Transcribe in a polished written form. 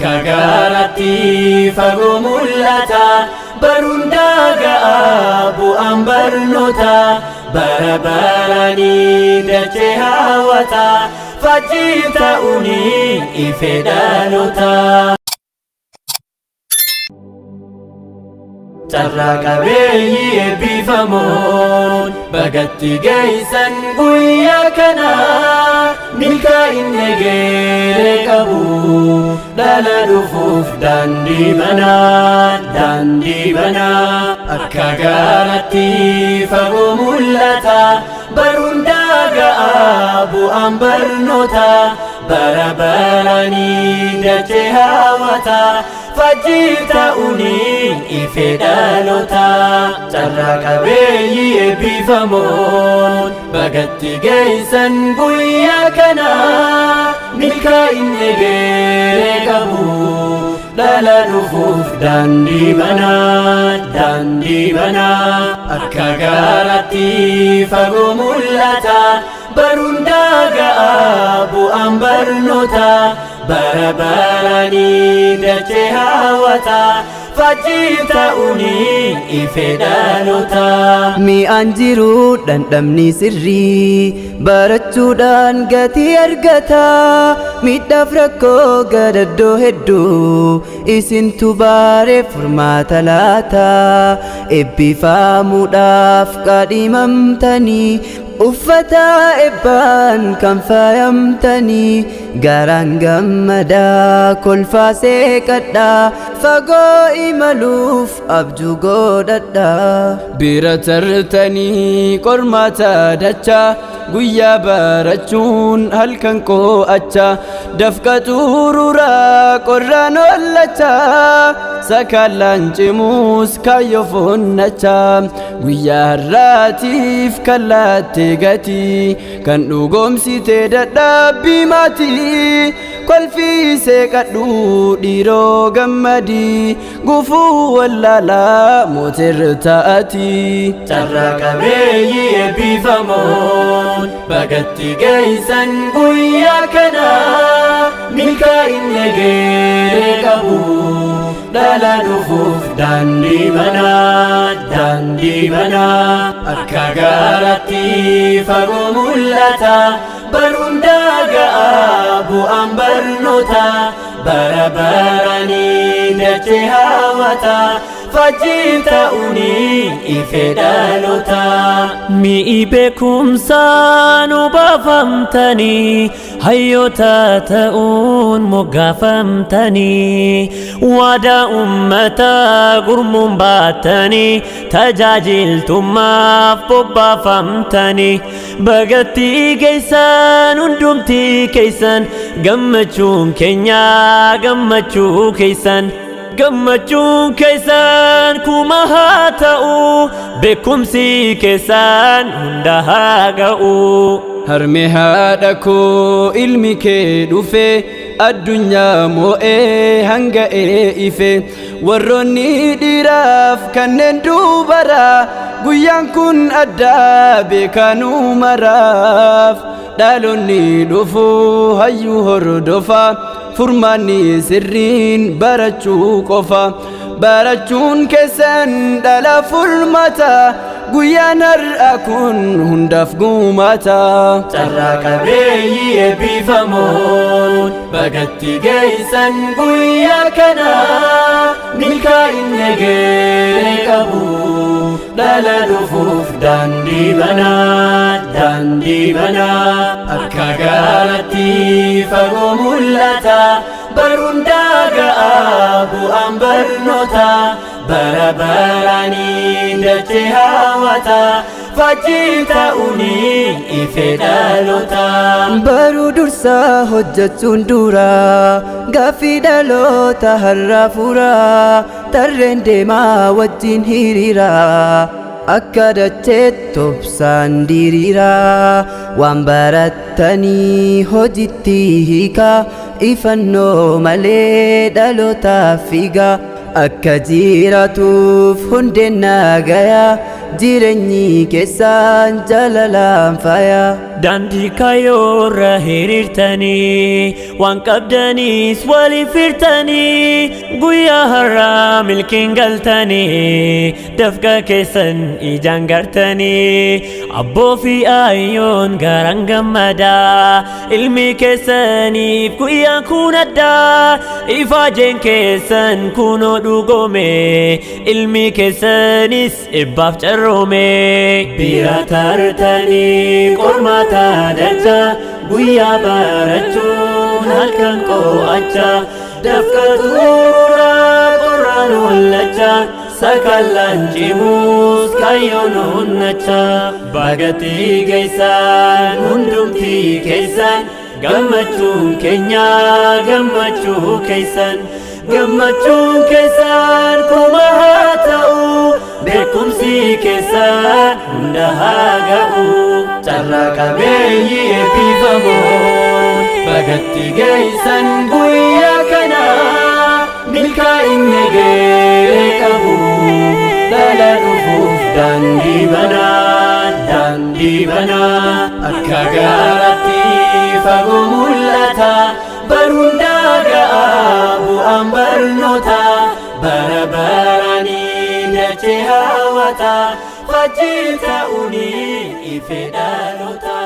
akka gaaratti fagoo mul'ata baruun daaga'a bu'aan barnoota bara baranii dachee hawwata faajjii ta'uuni ife dhaloota. Carraa qabeeyyii eebbifamoon bagatti geessan guyyaa kana milkaa'inni geeree qabu dhala dhufuuf daandii banaa akka gaaratti fagoo mul'ata baruun daaga'a bu'aan barnoota bara baranii dachee hawwata faajjii ta'uuni ife dhaloota. Carraa qabeeyyii eebbifamoon bagatti geessan guyyaa kana milkaa'inni geeree qabu dhala dhufuuf daandii banaa akka gaaratti fagoo mul'ata baruun daaga'a bu'aan barnoota bara baranii dachee hawwata faajjii ta'uuni ife dhaloota. Mi'aan jiru dhandhamni sirrii barachuudhaan gatii argata miidhaaf rakkoo gadaddoo hedduu isintu baaree furmaata laata eebbifamuudhaaf qaadhimamtanii uffata eebbaan kan faayamtanii garaan gammadaa kolfaa seeqadhaa fagoo imaluuf abjuu godhadhaa. Bira tartanii qormaata dachaa guyyaa barachuun halkan qo'achaa dafqa xuruuraa qorraan ollachaa sakaalaan cimuus kaayyoo foonnachaa guyyaa har'aatiif kallaattee gatii kan dhugoomsite dadhabbii maatii kolfiisee qadhuu dhiiroo gammadii gufuu wallaalaa mootirra ta'atii. Carraa qabeeyyii eebbifamoon bagatti geessan guyyaa kana milkaa'inni geeree qabu dhala dhufuuf daandii banaa akka gaaratti fagoo mul'ata baruun daaga'a bu'aan barnoota bara baranii dachee hawwata faajjii ta'uuni ife dhaloota. Mi'i beekumsaan obaafamtanii hayyoota ta'uun moggaafamtanii waadaa ummataa gurmuun baatanii tajaajiltummaaf bobbaafamtanii bagatti geessan hundumtii keessan gammachuun keenya gammachuu keessan. Gammachuun keessan kuma haa ta'u beekumsi keessan hunda haa ga'u. Harmee haadha koo ilmi kee dhufe addunyaa moo'ee hanga'ee ife warroonni dhiiraaf kanneen dubaraa guyyaan kun addaa beekanuu maraaf dhaloonni dhufuu hayyuu hordofaa furmaanni sirriin barachuu qofa barachuun keessan dhala furmaata guyyaan har'a kun hundaaf gumaata. Carraa qabeeyyii eebbifamoon bagatti geessan guyyaa kana milkaa'inni geeree qabu dhala dhufuuf daandii banaa akka gaaratti fagoo mul'ata baruun daaga'a bu'aan barnoota bara baranii dachee hawwata faajjii ta'uuni ife dhaloota. Baruu dursaa hojjechuun dura gaaffii dhaloota har'a furaa tarreen deemaa wajjin hiriiraa akka dacheetti tobsaan diriiraa waan barattanii hojiitti hiikaa ifannoo malee dhalootaaf fiigaa akka jiraatuuf hundeen nagayaa jireenyi keessan jaalalaan faayaa. daandii kaayyoorra hiriirtanii waan qabdaniis waliif hirtanii guyyaa har'aa milkiin galtanii dafqa keessan ijaan gartanii abboo fi ayyoon garaan gammadaa ilmi keessaniif guyyaa kun addaa ifaajeen keessan kunoo dhugoome ilmi keessanis ibbaaf carroome bira tartanii qormaata dacha guyyaa barachuun halkan qo'acha dafqa xumuraa qorraan hollacha sakallaan cimuus kaayyoon onnacha bagatti geessan hundumtii keessan gammachuun keenya gammachuu keessan gammachuun keessan kuma haa ta'u beekumsi keessan hunda haa ga'u carraa qabeeyyii eebbifamoo bagatti geessan guyyaa kana milkaa'inni gaarii qabu dhala dhufuuf daandii banaa akka gaaratti fagoo mul'ata baruun ga'a bu'aan barnoota bara baraanii dachee hawwata faajjii ta'uun ife dhaloota.